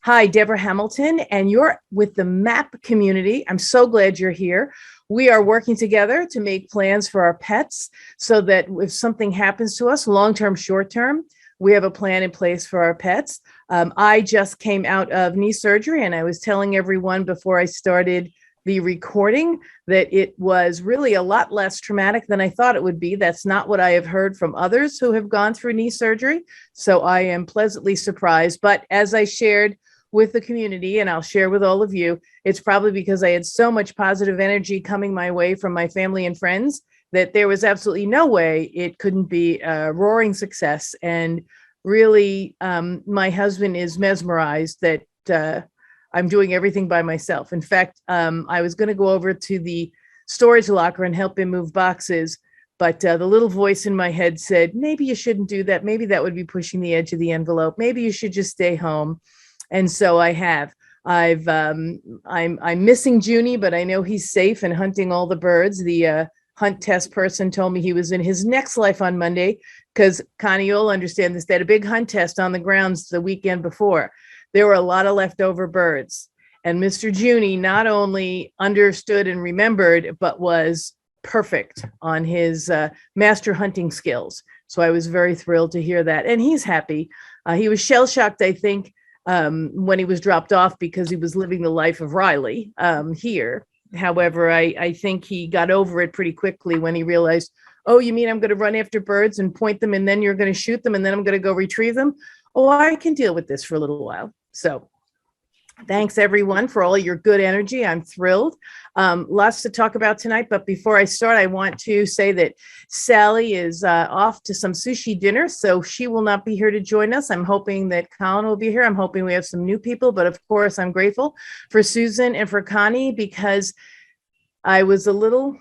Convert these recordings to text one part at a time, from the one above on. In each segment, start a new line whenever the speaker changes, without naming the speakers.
Hi, Deborah Hamilton, and you're with the MAAP community. I'm so glad you're here. We are working together to make plans for our pets so that if something happens to us, long term, short term, we have a plan in place for our pets. I just came out of knee surgery, and I was telling everyone before I started the recording that it was really a lot less traumatic than I thought it would be. That's not what I have heard from others who have gone through knee surgery. So I am pleasantly surprised. But as I shared with the community, and I'll share with all of you, it's probably because I had so much positive energy coming my way from my family and friends that there was absolutely no way it couldn't be a roaring success. And really, my husband is mesmerized that I'm doing everything by myself. In fact, I was going to go over to the storage locker and help him move boxes, but the little voice in my head said, maybe you shouldn't do that. Maybe that would be pushing the edge of the envelope. Maybe you should just stay home. And so I have. I'm missing Junie, but I know he's safe and hunting all the birds. The hunt test person told me he was in his next life on Monday, because Connie, you'll understand this. They had a big hunt test on the grounds the weekend before. There were a lot of leftover birds, and Mr. Junie not only understood and remembered, but was perfect on his master hunting skills. So I was very thrilled to hear that, and he's happy. He was shell shocked, I think, when he was dropped off, because he was living the life of Riley here. However, I think he got over it pretty quickly when he realized, oh, you mean I'm going to run after birds and point them, and then you're going to shoot them, and then I'm going to go retrieve them? Oh, I can deal with this for a little while. So thanks, everyone, for all your good energy. I'm thrilled. Lots to talk about tonight. But before I start, I want to say that Sally is off to some sushi dinner, so she will not be here to join us. I'm hoping that Colin will be here. I'm hoping we have some new people. But of course, I'm grateful for Susan and for Connie, because I was a little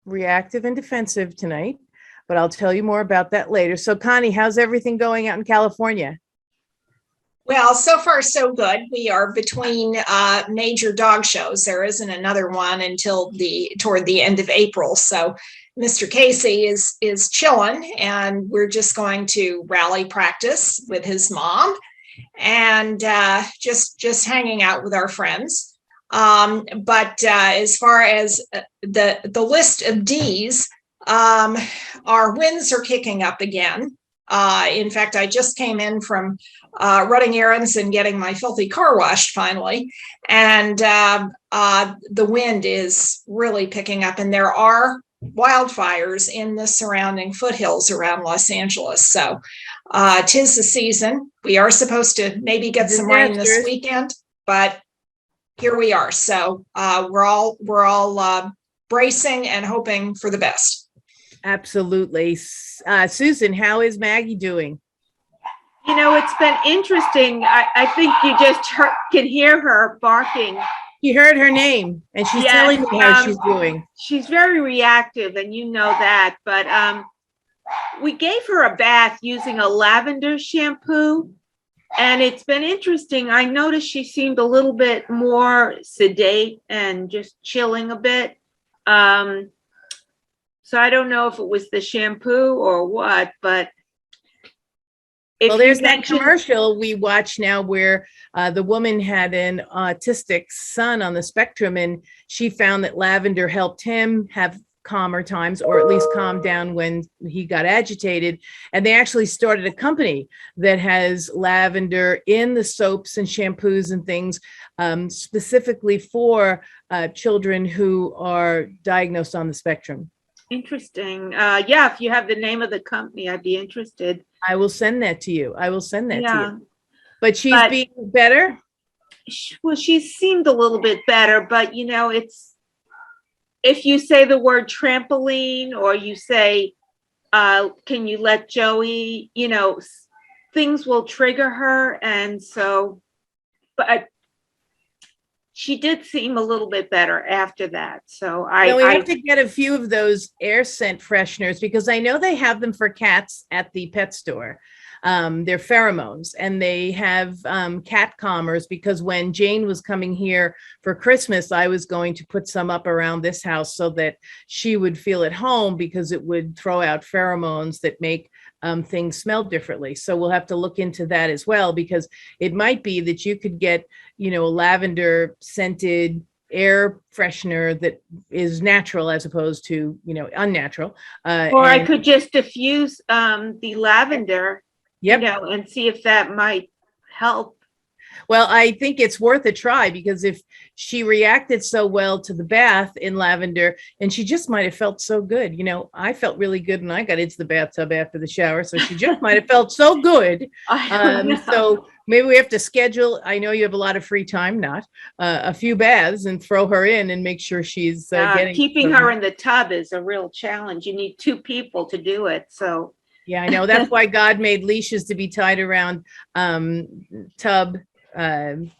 reactive and defensive tonight. But I'll tell you more about that later. So, Connie, how's everything going out in California?
Well, so far so good. We are between major dog shows. There isn't another one until toward the end of April. So Mr. Casey is chilling, and we're just going to rally practice with his mom, and just hanging out with our friends. But as far as the list of D's, our wins are kicking up again. In fact, I just came in from running errands and getting my filthy car washed finally. And the wind is really picking up, and there are wildfires in the surrounding foothills around Los Angeles. So 'tis the season. We are supposed to maybe get some rain this weekend, but here we are. So we're all bracing and hoping for the best.
Absolutely. Susan, how is Maggie doing?
You know, it's been interesting. I think you just can hear her barking.
You heard her name, and she's telling me how she's doing.
She's very reactive, and you know that. But we gave her a bath using a lavender shampoo, and it's been interesting. I noticed she seemed a little bit more sedate and just chilling a bit. So I don't know if it was the shampoo or what, but
well, there's that commercial we watch now where the woman had an autistic son on the spectrum, and she found that lavender helped him have calmer times, or at least calm down when he got agitated. And they actually started a company that has lavender in the soaps and shampoos and things, specifically for children who are diagnosed on the spectrum.
Interesting. Yeah, if you have the name of the company, I'd be interested.
I will send that to you. To you. But she's being better?
Well, she seemed a little bit better, but you know, it's if you say the word trampoline, or you say, can you let Joey, you know, things will trigger her. And so, but she did seem a little bit better after that. So
we have to get a few of those air scent fresheners, because I know they have them for cats at the pet store. They're pheromones, and they have cat calmers, because when Jane was coming here for Christmas, I was going to put some up around this house so that she would feel at home, because it would throw out pheromones that make things smell differently. So we'll have to look into that as well, because it might be that you could get, a lavender scented air freshener that is natural as opposed to, unnatural.
Or I could just diffuse the lavender,
Yep.
and see if that might help.
Well, I think it's worth a try, because if she reacted so well to the bath in lavender, and she just might have felt so good. I felt really good when I got into the bathtub after the shower. So she just might have felt so good. So maybe we have to schedule. I know you have a lot of free time, not a few baths, and throw her in and make sure she's
keeping her in the tub is a real challenge. You need 2 people to do it. So
yeah, I know. That's why God made leashes to be tied around tub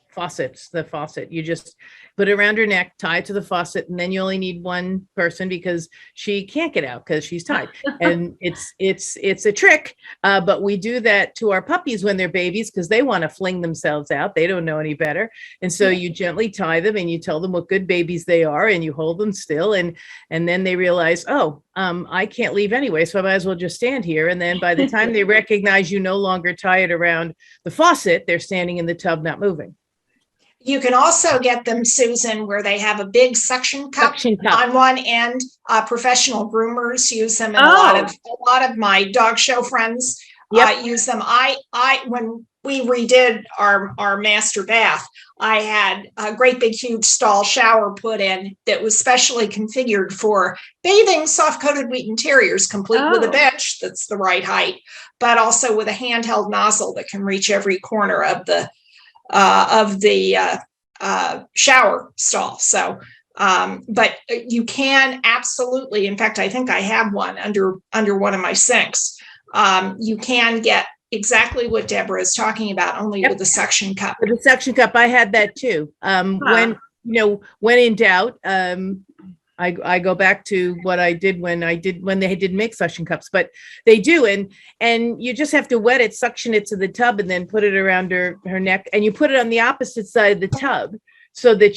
faucets, the faucet. You just put it around her neck, tie it to the faucet, and then you only need one person, because she can't get out because she's tied. And it's a trick, but we do that to our puppies when they're babies, because they want to fling themselves out. They don't know any better. And so you gently tie them, and you tell them what good babies they are, and you hold them still, and then they realize, I can't leave anyway, so I might as well just stand here. And then by the time they recognize you no longer tie it around the faucet, they're standing in the tub, not moving.
You can also get them, Susan, where they have a big suction cup on one end. Professional groomers use them, and a lot of my dog show friends use them. When we redid our master bath, I had a great big huge stall shower put in that was specially configured for bathing soft-coated Wheaten Terriers, complete with a bench that's the right height, but also with a handheld nozzle that can reach every corner of the shower stall. So, but you can absolutely, in fact, I think I have one under one of my sinks. You can get exactly what Deborah is talking about, only with a suction cup.
With a suction cup, I had that too. When in doubt, I go back to what I did when they didn't make suction cups, but they do. And you just have to wet it, suction it to the tub, and then put it around her neck. And you put it on the opposite side of the tub, so that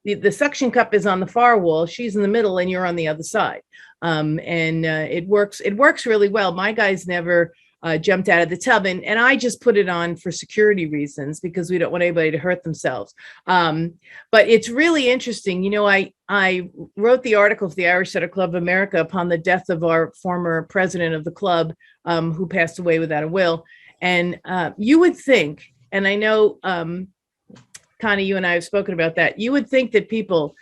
the suction cup is on the far wall, she's in the middle, and you're on the other side. It works really well. My guys never jumped out of the tub, and I just put it on for security reasons, because we don't want anybody to hurt themselves. But it's really interesting. I wrote the article for the Irish Setter Club of America upon the death of our former president of the club, who passed away without a will. And you would think, and I know, Connie, you and I have spoken about that, you would think that people,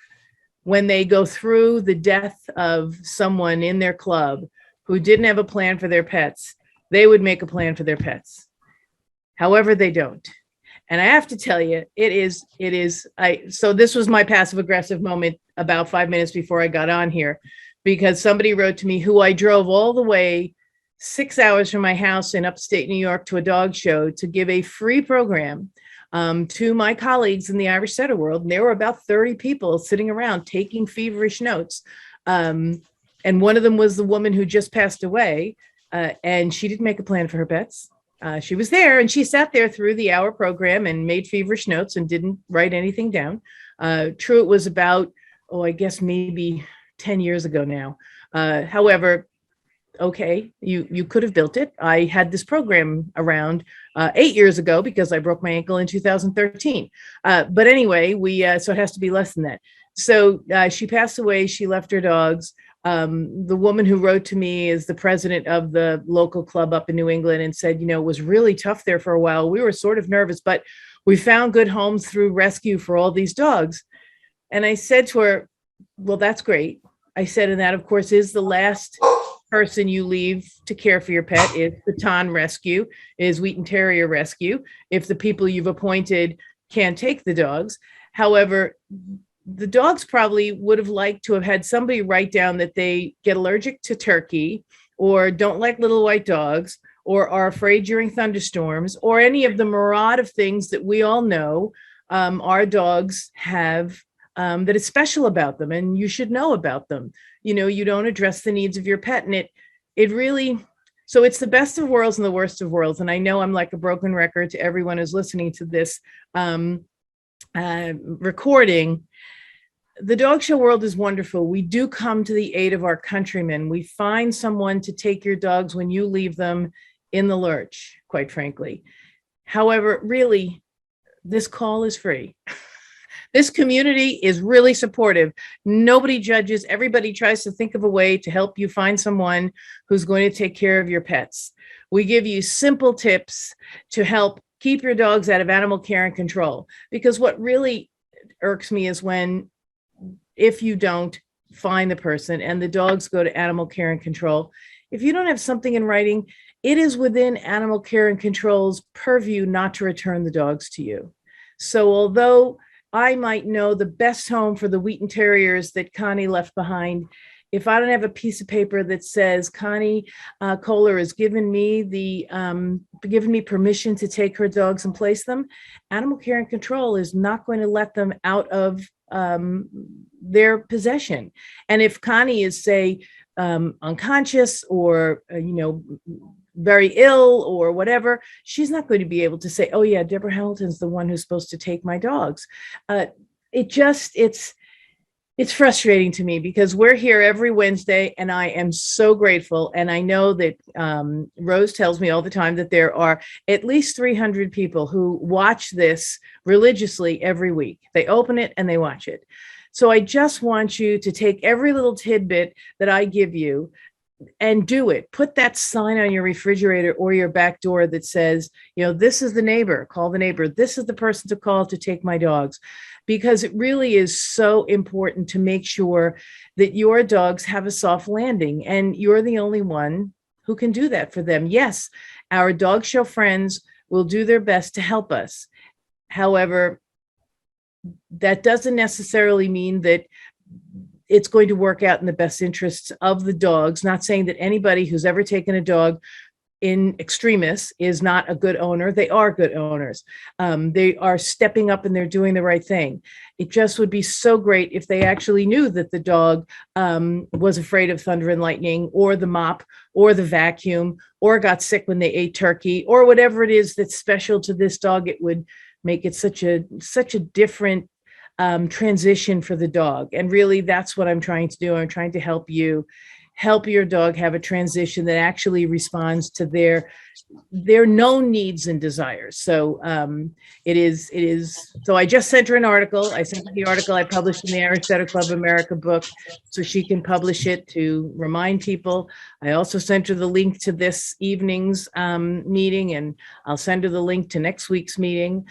when they go through the death of someone in their club who didn't have a plan for their pets, they would make a plan for their pets. However, they don't. And I have to tell you, so this was my passive aggressive moment about 5 minutes before I got on here, because somebody wrote to me, who I drove all the way 6 hours from my house in upstate New York to a dog show to give a free program to my colleagues in the Irish setter world. And there were about 30 people sitting around taking feverish notes. And one of them was the woman who just passed away. And she didn't make a plan for her pets. She was there, and she sat there through the hour program and made feverish notes and didn't write anything down. True, it was about, I guess maybe 10 years ago now. However, okay, you could have built it. I had this program around 8 years ago, because I broke my ankle in 2013. But anyway, so it has to be less than that. So she passed away. She left her dogs. The woman who wrote to me is the president of the local club up in New England, and said, it was really tough there for a while. We were sort of nervous, but we found good homes through rescue for all these dogs. And I said to her, well, that's great. I said, and that, of course, is the last person you leave to care for your pet. Is Baton Rescue, is Wheaten Terrier Rescue, if the people you've appointed can't take the dogs. However, the dogs probably would have liked to have had somebody write down that they get allergic to turkey, or don't like little white dogs, or are afraid during thunderstorms, or any of the myriad of things that we all know our dogs have, that is special about them, and you should know about them. You don't address the needs of your pet, and it really, so it's the best of worlds and the worst of worlds. And I know I'm like a broken record to everyone who's listening to this recording. the dog show world is wonderful. We do come to the aid of our countrymen. We find someone to take your dogs when you leave them in the lurch, quite frankly. However, really, this call is free. This community is really supportive. Nobody judges. Everybody tries to think of a way to help you find someone who's going to take care of your pets. We give you simple tips to help keep your dogs out of animal care and control. Because what really irks me is when, if you don't find the person and the dogs go to animal care and control, if you don't have something in writing, it is within animal care and control's purview not to return the dogs to you. So although I might know the best home for the Wheaton Terriers that Connie left behind, if I don't have a piece of paper that says Connie Kohler has given me permission to take her dogs and place them, animal care and control is not going to let them out of their possession. And if Connie is, say, unconscious or very ill or whatever, she's not going to be able to say, oh yeah, Deborah Hamilton's the one who's supposed to take my dogs. It's frustrating to me because we're here every Wednesday and I am so grateful. And I know that Rose tells me all the time that there are at least 300 people who watch this religiously every week. They open it and they watch it. So I just want you to take every little tidbit that I give you and do it. Put that sign on your refrigerator or your back door that says, this is the neighbor, call the neighbor. This is the person to call to take my dogs. Because it really is so important to make sure that your dogs have a soft landing. And you're the only one who can do that for them. Yes, our dog show friends will do their best to help us. However, that doesn't necessarily mean that it's going to work out in the best interests of the dogs. Not saying that anybody who's ever taken a dog in extremis is not a good owner. They are good owners. They are stepping up and they're doing the right thing. It just would be so great if they actually knew that the dog was afraid of thunder and lightning or the mop or the vacuum or got sick when they ate turkey or whatever it is that's special to this dog. It would make it such a different transition for the dog. And really, that's what I'm trying to do. I'm trying to help your dog have a transition that actually responds to their known needs and desires. So it is. So I just sent her an article. I sent her the article I published in the Irish Setter Club America book so she can publish it to remind people. I also sent her the link to this evening's meeting, and I'll send her the link to next week's meeting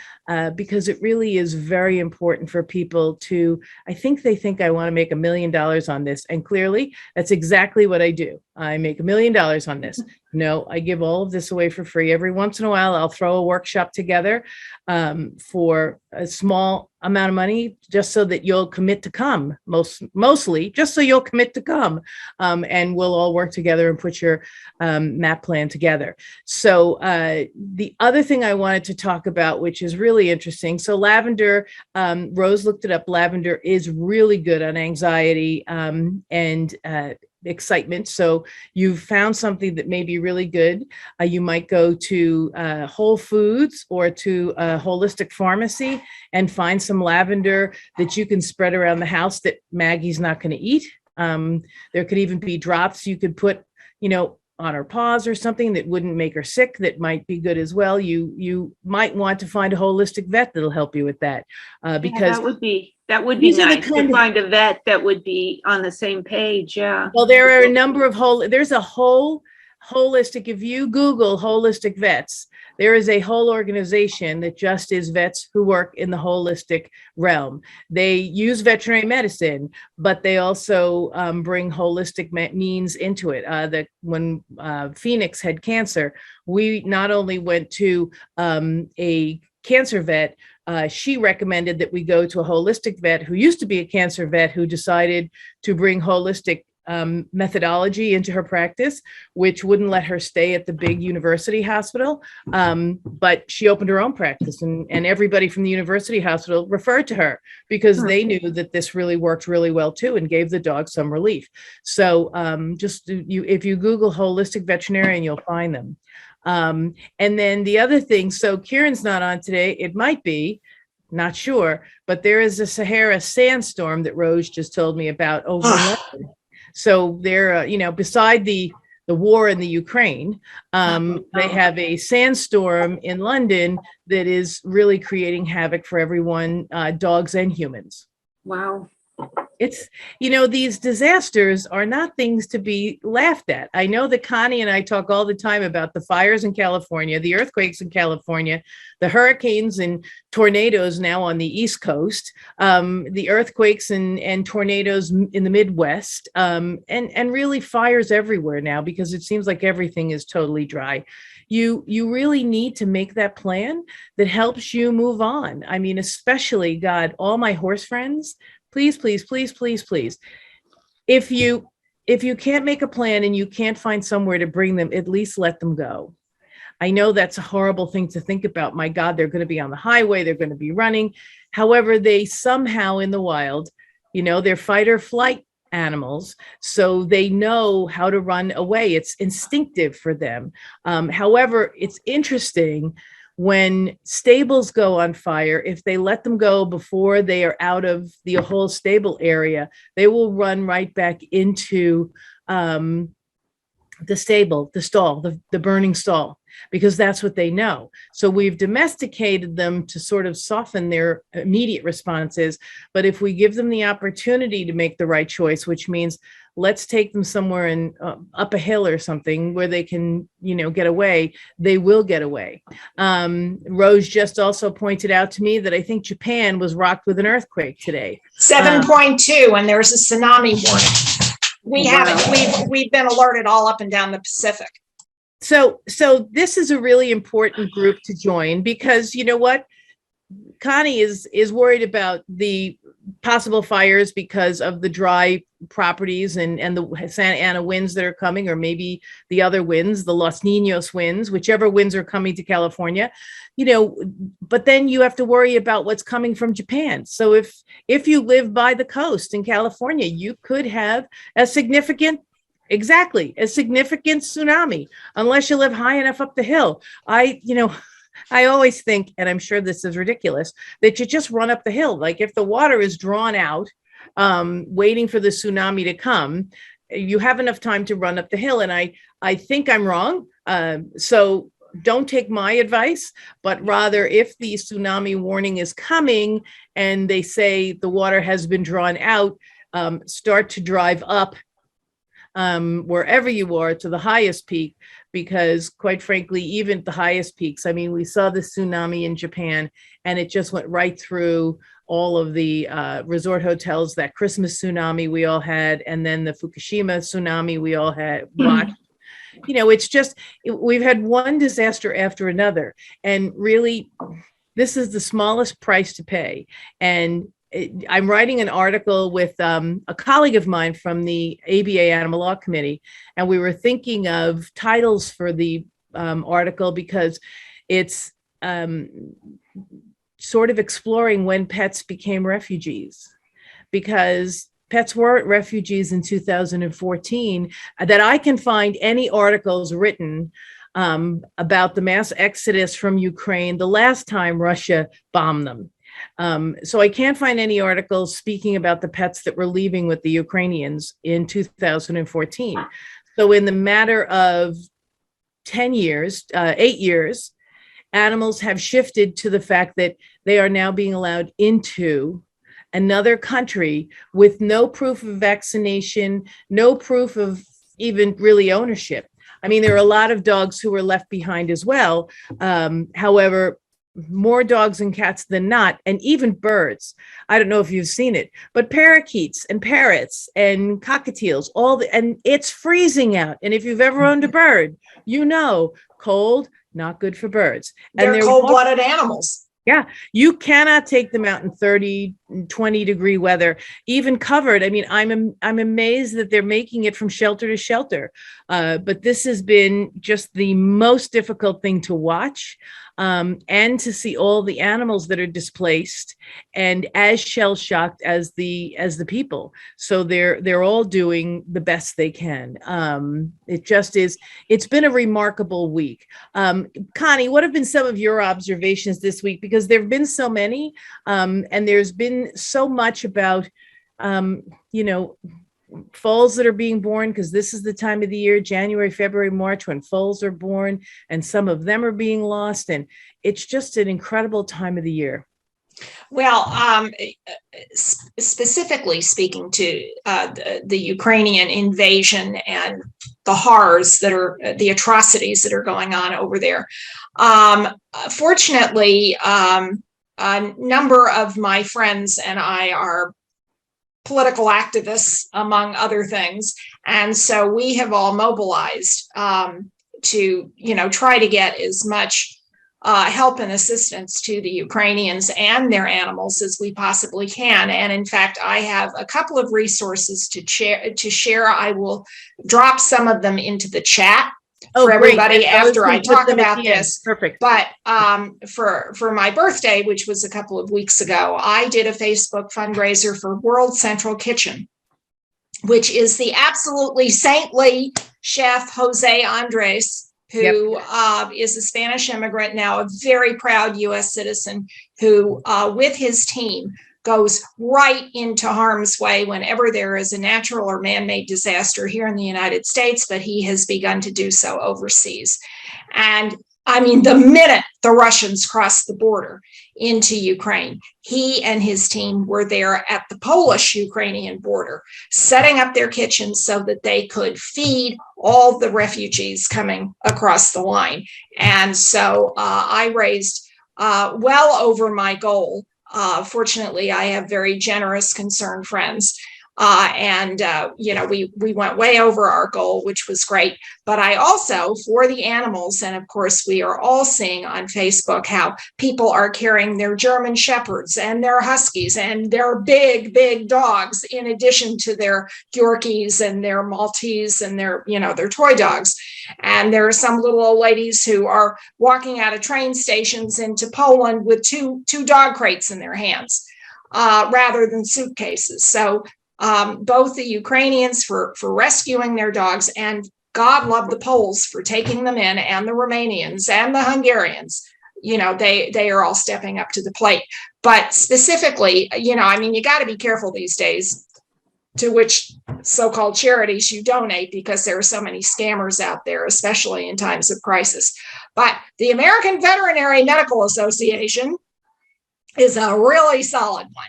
because it really is very important for people to, I think they think I want to make $1 million on this. And clearly that's exactly what I do. I make $1 million on this. No, I give all of this away for free. Every once in a while, I'll throw a workshop together for a small amount of money, just so that you'll commit to come, mostly just so you'll commit to come, and we'll all work together and put your MAAP plan together. So the other thing I wanted to talk about, which is really interesting. So lavender, Rose looked it up. Lavender is really good on anxiety and excitement. So you've found something that may be really good. You might go to Whole Foods or to a holistic pharmacy and find some lavender that you can spread around the house that Maggie's not going to eat. There could even be drops you could put, on her paws or something that wouldn't make her sick. That might be good as well. You might want to find a holistic vet that'll help you with that, because
that would be nice to find a vet that would be on the same page. Yeah.
Well, there are a number of there's a whole holistic, if you Google holistic vets, there is a whole organization that just is vets who work in the holistic realm. They use veterinary medicine, but they also bring holistic means into it. That when Phoenix had cancer, we not only went to a cancer vet, she recommended that we go to a holistic vet who used to be a cancer vet who decided to bring holistic methodology into her practice, which wouldn't let her stay at the big university hospital. But she opened her own practice, and everybody from the university hospital referred to her because they knew that this really worked really well too and gave the dog some relief. So if you Google holistic veterinarian, you'll find them. And then the other thing, so Kieran's not on today. It might be not sure, but there is a Sahara sandstorm that Rose just told me about over in London. So they're, beside the war in the Ukraine, they have a sandstorm in London that is really creating havoc for everyone, dogs and humans.
Wow.
It's, these disasters are not things to be laughed at. I know that Connie and I talk all the time about the fires in California, the earthquakes in California, the hurricanes and tornadoes now on the East Coast, the earthquakes and tornadoes in the Midwest, and really fires everywhere now, because it seems like everything is totally dry. You really need to make that plan that helps you move on. I mean, especially, God, all my horse friends, please, please, please, please, please. If you can't make a plan and you can't find somewhere to bring them, at least let them go. I know that's a horrible thing to think about. My God, they're going to be on the highway. They're going to be running. However, they somehow in the wild, they're fight or flight animals. So they know how to run away. It's instinctive for them. However, it's interesting when stables go on fire, if they let them go before they are out of the whole stable area, they will run right back into the stable, the stall, the burning stall, because that's what they know. So we've domesticated them to sort of soften their immediate responses. But if we give them the opportunity to make the right choice, which means let's take them somewhere and up a hill or something where they can, get away, they will get away. Rose just also pointed out to me that I think Japan was rocked with an earthquake today.
7.2, and there's a tsunami warning. We haven't, we've been alerted all up and down the Pacific.
So this is a really important group to join, because you know what? Connie is worried about the possible fires because of the dry properties and the Santa Ana winds that are coming, or maybe the other winds, the Los Niños winds, whichever winds are coming to California, but then you have to worry about what's coming from Japan. So if you live by the coast in California, you could have a significant tsunami, unless you live high enough up the hill. I always think, and I'm sure this is ridiculous, that you just run up the hill. Like if the water is drawn out, waiting for the tsunami to come, you have enough time to run up the hill. And I think I'm wrong. So don't take my advice, but rather if the tsunami warning is coming and they say the water has been drawn out, start to drive up wherever you are to the highest peak, because quite frankly, even at the highest peaks, I mean, we saw the tsunami in Japan and it just went right through all of the resort hotels, that Christmas tsunami we all had, and then the Fukushima tsunami we all had watched. It's just, we've had one disaster after another, and really, this is the smallest price to pay. And I'm writing an article with a colleague of mine from the ABA Animal Law Committee, and we were thinking of titles for the article, because it's sort of exploring when pets became refugees, because pets weren't refugees in 2014 that I can find any articles written about the mass exodus from Ukraine the last time Russia bombed them. So I can't find any articles speaking about the pets that were leaving with the Ukrainians in 2014. So in the matter of 8 years, animals have shifted to the fact that they are now being allowed into another country with no proof of vaccination, no proof of even really ownership. I mean, there are a lot of dogs who were left behind as well. However, more dogs and cats than not, and even birds. I don't know if you've seen it, but parakeets and parrots and cockatiels, and it's freezing out. And if you've ever owned a bird, cold, not good for birds. And
they're cold-blooded animals.
Yeah, you cannot take them out in 30, 20 degree weather, even covered. I mean, I'm amazed that they're making it from shelter to shelter. But this has been just the most difficult thing to watch. and to see all the animals that are displaced and as shell shocked as the people. So they're all doing the best they can. It's been a remarkable week. Connie, what have been some of your observations this week? Because there have been so many, and there's been so much about, foals that are being born, because this is the time of the year, January, February, March, when foals are born, and some of them are being lost. And it's just an incredible time of the year.
Well, specifically speaking to the Ukrainian invasion and the horrors that are the atrocities that are going on over there. Fortunately, a number of my friends and I are political activists, among other things. And so we have all mobilized to, try to get as much help and assistance to the Ukrainians and their animals as we possibly can. And in fact, I have a couple of resources to share. I will drop some of them into the chat for everybody after I talk about this.
Perfect.
But for my birthday, which was a couple of weeks ago, I did a Facebook fundraiser for World Central Kitchen, which is the absolutely saintly chef Jose Andres, who is a Spanish immigrant, now a very proud U.S. citizen, who with his team goes right into harm's way whenever there is a natural or man-made disaster here in the United States, but he has begun to do so overseas. And I mean, the minute the Russians crossed the border into Ukraine, he and his team were there at the Polish-Ukrainian border, setting up their kitchens so that they could feed all the refugees coming across the line. And so I raised well over my goal. Fortunately, I have very generous, concerned friends. We went way over our goal, which was great. But I also, for the animals, and of course, we are all seeing on Facebook how people are carrying their German Shepherds and their Huskies and their big, big dogs, in addition to their Yorkies and their Maltese and their toy dogs. And there are some little old ladies who are walking out of train stations into Poland with two dog crates in their hands, rather than suitcases. So both the Ukrainians for rescuing their dogs, and God love the Poles for taking them in, and the Romanians and the Hungarians. They are all stepping up to the plate. But specifically, you got to be careful these days to which so-called charities you donate, because there are so many scammers out there, especially in times of crisis. But the American Veterinary Medical Association is a really solid one.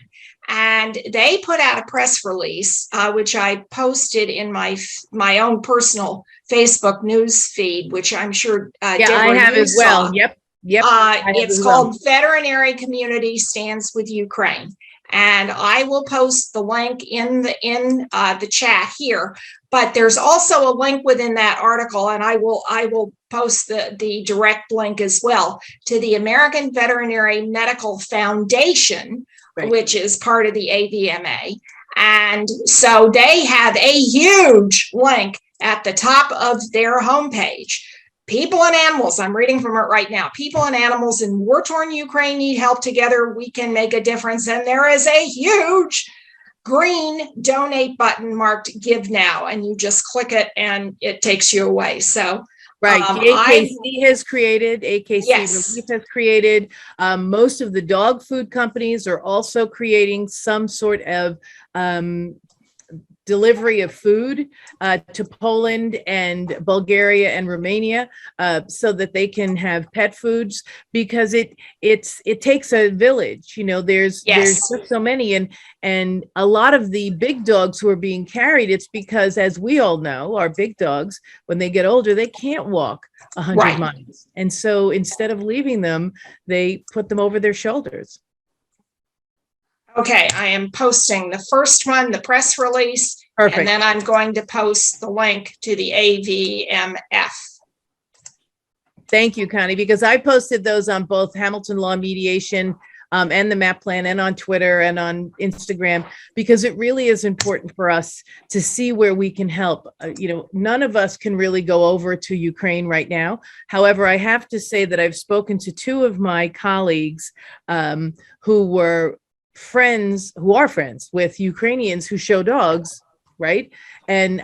And they put out a press release, which I posted in my own personal Facebook news feed, which I'm sure Deborah,
I have as well.
Saw.
Yep.
It's called Veterinary Community Stands with Ukraine. And I will post the link in the chat here. But there's also a link within that article, and I will post the direct link as well to the American Veterinary Medical Foundation, right, which is part of the AVMA. And so they have a huge link at the top of their homepage. People and animals, I'm reading from it right now. People and animals in war-torn Ukraine need help. Together we can make a difference. And there is a huge green donate button marked Give Now. And you just click it and it takes you away. So
right. AKC has created, AKC Relief has created. Most of the dog food companies are also creating some sort of delivery of food to Poland and Bulgaria and Romania, so that they can have pet foods, because it takes a village. There's just so many, and a lot of the big dogs who are being carried, it's because, as we all know, our big dogs, when they get older, they can't walk 100 miles. And so instead of leaving them, they put them over their shoulders.
Okay, I am posting the first one, the press release, perfect, and then I'm going to post the link to the AVMF.
Thank you, Connie, because I posted those on both Hamilton Law Mediation and the MAAP plan, and on Twitter and on Instagram, because it really is important for us to see where we can help. None of us can really go over to Ukraine right now. However, I have to say that I've spoken to two of my colleagues who are friends with Ukrainians who show dogs, right? And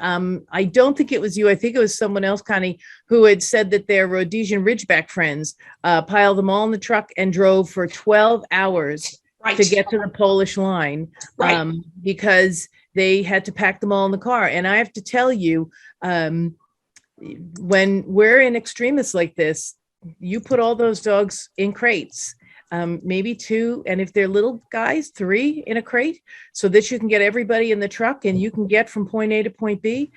I don't think it was you. I think it was someone else, Connie, who had said that their Rhodesian Ridgeback friends piled them all in the truck and drove for 12 hours to get to the Polish line, because they had to pack them all in the car. And I have to tell you, when we're in extremis like this, you put all those dogs in crates, maybe 2, and if they're little guys, 3 in a crate, so that you can get everybody in the truck and you can get from point A to point B,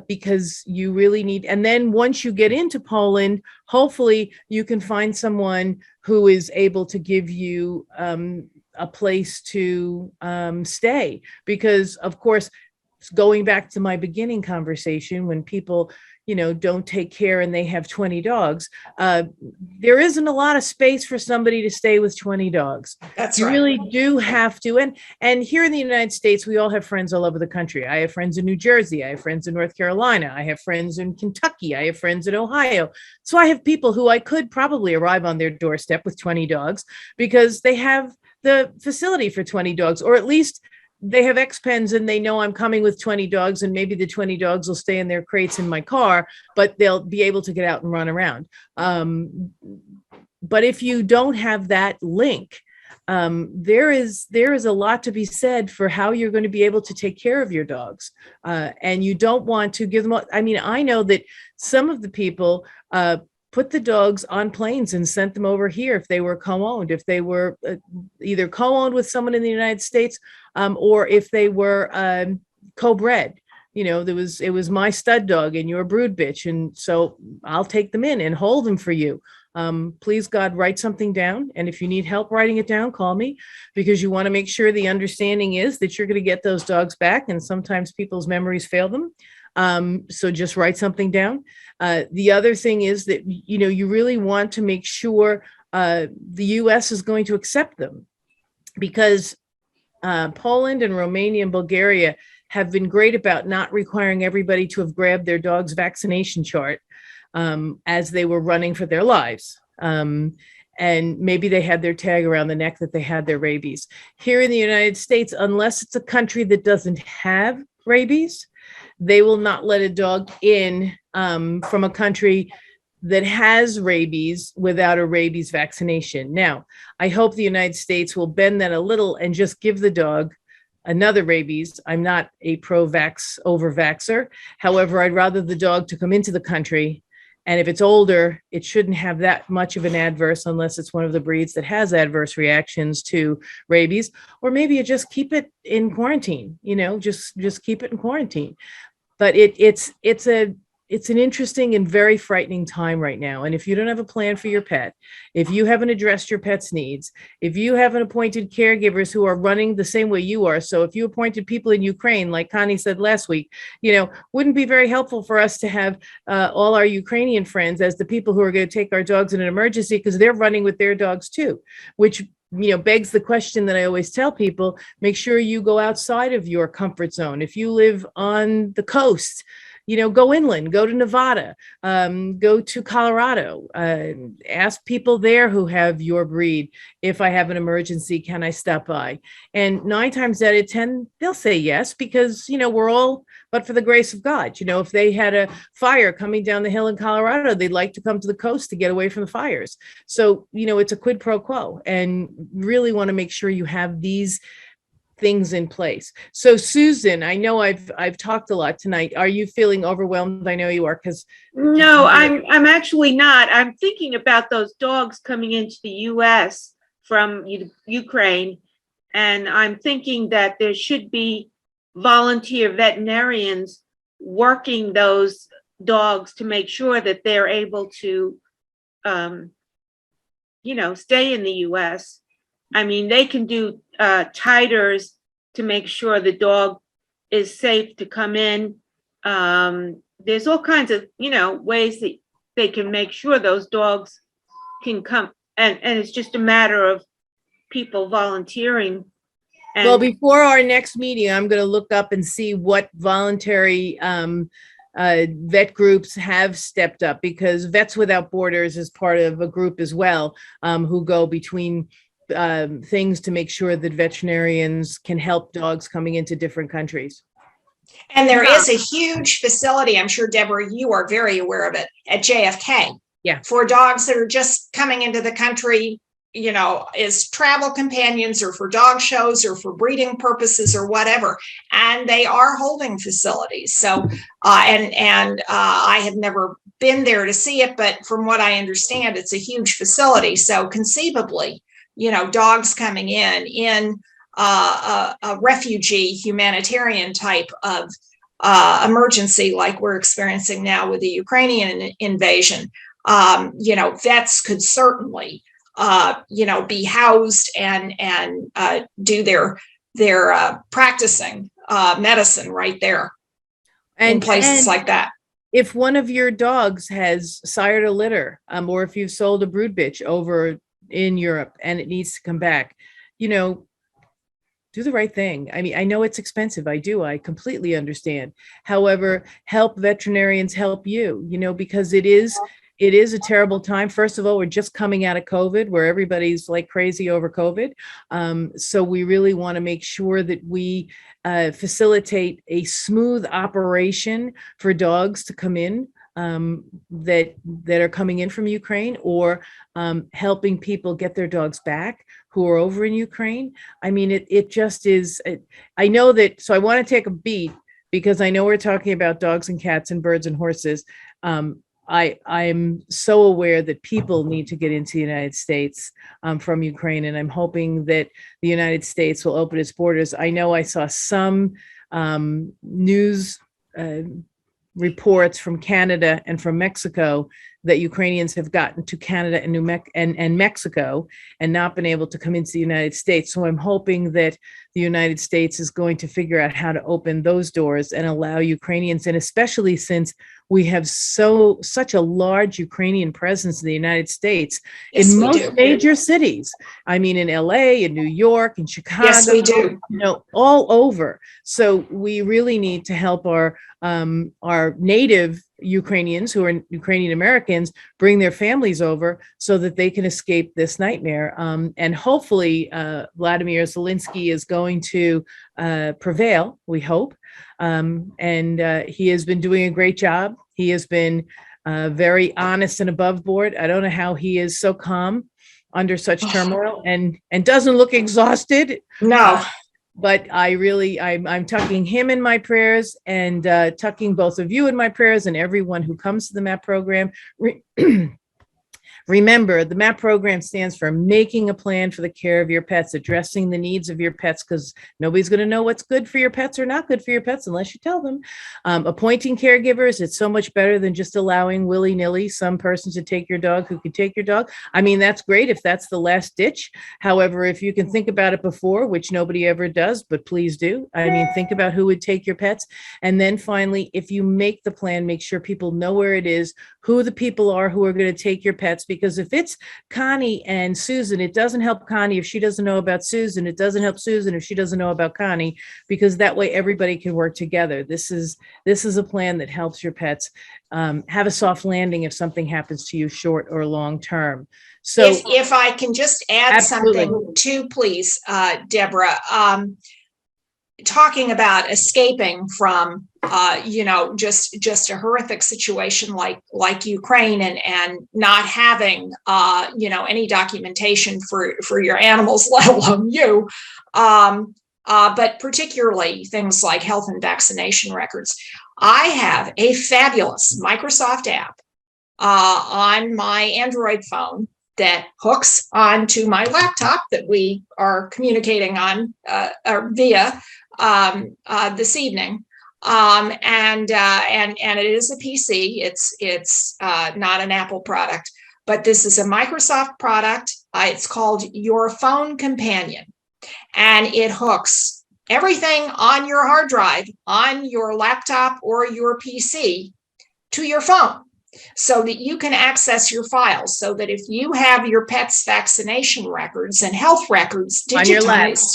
because you really need. And then once you get into Poland, hopefully you can find someone who is able to give you a place to stay, because of course, going back to my beginning conversation, when people don't take care and they have 20 dogs, there isn't a lot of space for somebody to stay with 20 dogs.
That's
you
right.
really do have to. And here in the United States, we all have friends all over the country. I have friends in New Jersey. I have friends in North Carolina. I have friends in Kentucky. I have friends in Ohio. So I have people who I could probably arrive on their doorstep with 20 dogs, because they have the facility for 20 dogs, or at least they have X-Pens and they know I'm coming with 20 dogs, and maybe the 20 dogs will stay in their crates in my car, but they'll be able to get out and run around. But if you don't have that link, there is a lot to be said for how you're going to be able to take care of your dogs. And you don't want to give them, I know that some of the people put the dogs on planes and sent them over here if they were co-owned, if they were either co-owned with someone in the United States, or if they were co-bred. It was my stud dog and your brood bitch, and so I'll take them in and hold them for you. Please God, write something down, and if you need help writing it down, call me, because you want to make sure the understanding is that you're going to get those dogs back, and sometimes people's memories fail them. So just write something down. The other thing is that, you really want to make sure the US is going to accept them, because Poland and Romania and Bulgaria have been great about not requiring everybody to have grabbed their dog's vaccination chart as they were running for their lives. And maybe they had their tag around the neck that they had their rabies. Here in the United States, unless it's a country that doesn't have rabies, they will not let a dog in from a country that has rabies without a rabies vaccination. Now, I hope the United States will bend that a little and just give the dog another rabies. I'm not a pro-vax, over-vaxxer. However, I'd rather the dog to come into the country, and if it's older, it shouldn't have that much of an adverse, unless it's one of the breeds that has adverse reactions to rabies, or maybe you just keep it in quarantine, just keep it in quarantine. But it's an interesting and very frightening time right now. And if you don't have a plan for your pet, if you haven't addressed your pet's needs, if you haven't appointed caregivers who are running the same way you are, so if you appointed people in Ukraine, like Connie said last week, wouldn't be very helpful for us to have all our Ukrainian friends as the people who are going to take our dogs in an emergency, because they're running with their dogs too, which begs the question that I always tell people: make sure you go outside of your comfort zone. If you live on the coast, go inland, go to Nevada, go to Colorado, ask people there who have your breed, if I have an emergency, can I stop by? And 9 times out of 10, they'll say yes, because, we're all, but for the grace of God, if they had a fire coming down the hill in Colorado, they'd like to come to the coast to get away from the fires. So, it's a quid pro quo, and really want to make sure you have these things in place. So Susan, I know I've talked a lot tonight. Are you feeling overwhelmed? I know you are, because
no, I'm actually not. I'm thinking about those dogs coming into the US from Ukraine, and I'm thinking that there should be volunteer veterinarians working those dogs to make sure that they're able to stay in the US. They can do titers to make sure the dog is safe to come in. There's all kinds of, ways that they can make sure those dogs can come. And it's just a matter of people volunteering.
Well,
And
before our next meeting, I'm going to look up and see what voluntary vet groups have stepped up, because Vets Without Borders is part of a group as well, who go between things to make sure that veterinarians can help dogs coming into different countries.
And there
Yeah.
is a huge facility, I'm sure, Deborah, you are very aware of it, at JFK.
Yeah.
For dogs that are just coming into the country, you know, as travel companions or for dog shows or for breeding purposes or whatever. And they are holding facilities. So, I have never been there to see it, but from what I understand, it's a huge facility. So conceivably, you know, dogs coming in a refugee humanitarian type of emergency like we're experiencing now with the Ukrainian invasion, you know, vets could certainly, you know, be housed and do their practicing medicine right there in places like that.
If one of your dogs has sired a litter, or if you've sold a brood bitch over in Europe and it needs to come back, you know, do the right thing. I mean, I know it's expensive. I completely understand. However, help veterinarians help you, you know, because it is a terrible time. First of all, we're just coming out of COVID, where everybody's like crazy over COVID. So we really want to make sure that we facilitate a smooth operation for dogs to come in, that are coming in from Ukraine, or helping people get their dogs back who are over in Ukraine. I mean, it just is. I know that. So I want to take a beat, because I know we're talking about dogs and cats and birds and horses. I'm so aware that people need to get into the United States from Ukraine, and I'm hoping that the United States will open its borders. I know I saw some news reports from Canada and from Mexico that Ukrainians have gotten to Canada and Mexico and not been able to come into the United States. So I'm hoping that the United States is going to figure out how to open those doors and allow Ukrainians in, especially since we have such a large Ukrainian presence in the United States,
Yes,
in
we
most
do.
major cities. I mean, in LA, in New York, in Chicago,
Yes, we do.
you know, all over. So we really need to help our native Ukrainians, who are Ukrainian Americans, bring their families over so that they can escape this nightmare. And hopefully Vladimir Zelensky is going to prevail, we hope. And he has been doing a great job. He has been very honest and above board. I don't know how he is so calm under such turmoil and doesn't look exhausted.
No.
But I'm tucking him in my prayers, and tucking both of you in my prayers, and everyone who comes to the MAAP program. Remember, the MAAP program stands for making a plan for the care of your pets, addressing the needs of your pets, because nobody's going to know what's good for your pets or not good for your pets unless you tell them. Appointing caregivers, it's so much better than just allowing willy-nilly some person to take your dog who could take your dog. I mean, that's great if that's the last ditch. However, if you can think about it before, which nobody ever does, but please do. I mean, think about who would take your pets. And then finally, if you make the plan, make sure people know where it is, who the people are who are going to take your pets, because if it's Connie and Susan, it doesn't help Connie if she doesn't know about Susan. It doesn't help Susan if she doesn't know about Connie, because that way everybody can work together. This is a plan that helps your pets have a soft landing if something happens to you short or long term. So
if I can just add
Absolutely.
something too, please, Deborah, talking about escaping from, you know, just a horrific situation like Ukraine and not having, you know, any documentation for your animals, let alone you, but particularly things like health and vaccination records. I have a fabulous Microsoft app on my Android phone that hooks onto my laptop that we are communicating on via this evening, and it is a PC. It's not an Apple product, but this is a Microsoft product. It's called Your Phone Companion, and it hooks everything on your hard drive, on your laptop or your PC, to your phone. so that you can access your files, so that if you have your pet's vaccination records and health records digitized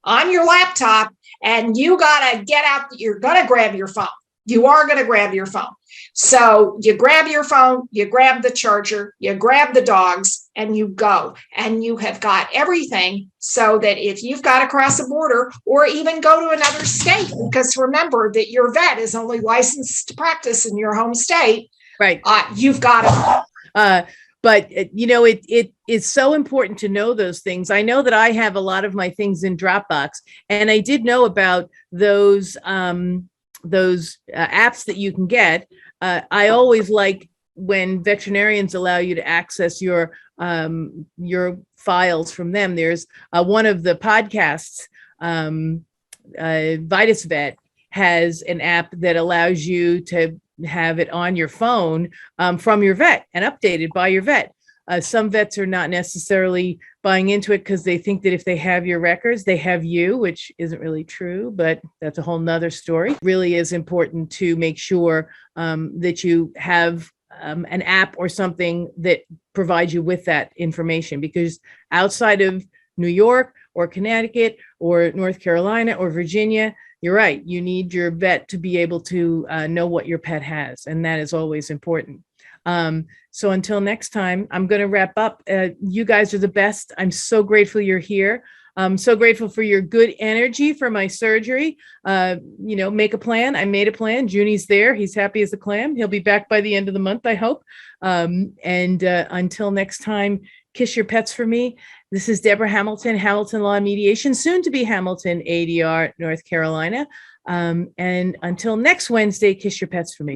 on your laptop, and you got to get out, you're going to grab your phone. You are going to grab your phone. So you grab your phone, you grab the charger, you grab the dogs, and you go. And you have got everything, so that if you've got to cross a border or even go to another state, because remember that your vet is only licensed to practice in your home state,
Right.
You've got to.
But it is so important to know those things. I know that I have a lot of my things in Dropbox, and I did know about those apps that you can get. I always like when veterinarians allow you to access your files from them. There's one of the podcasts, VitusVet, has an app that allows you to have it on your phone from your vet and updated by your vet. Some vets are not necessarily buying into it because they think that if they have your records, they have you, which isn't really true, but that's a whole nother story. It really is important to make sure that you have an app or something that provides you with that information, because outside of New York or Connecticut or North Carolina or Virginia, you're right, you need your vet to be able to know what your pet has, and that is always important. So until next time, I'm going to wrap up. You guys are the best. I'm so grateful you're here. I'm so grateful for your good energy for my surgery. Make a plan. I made a plan. Junie's there. He's happy as a clam. He'll be back by the end of the month, I hope. Until next time, kiss your pets for me. This is Deborah Hamilton, Hamilton Law and Mediation, soon to be Hamilton ADR, North Carolina. And until next Wednesday, kiss your pets for me.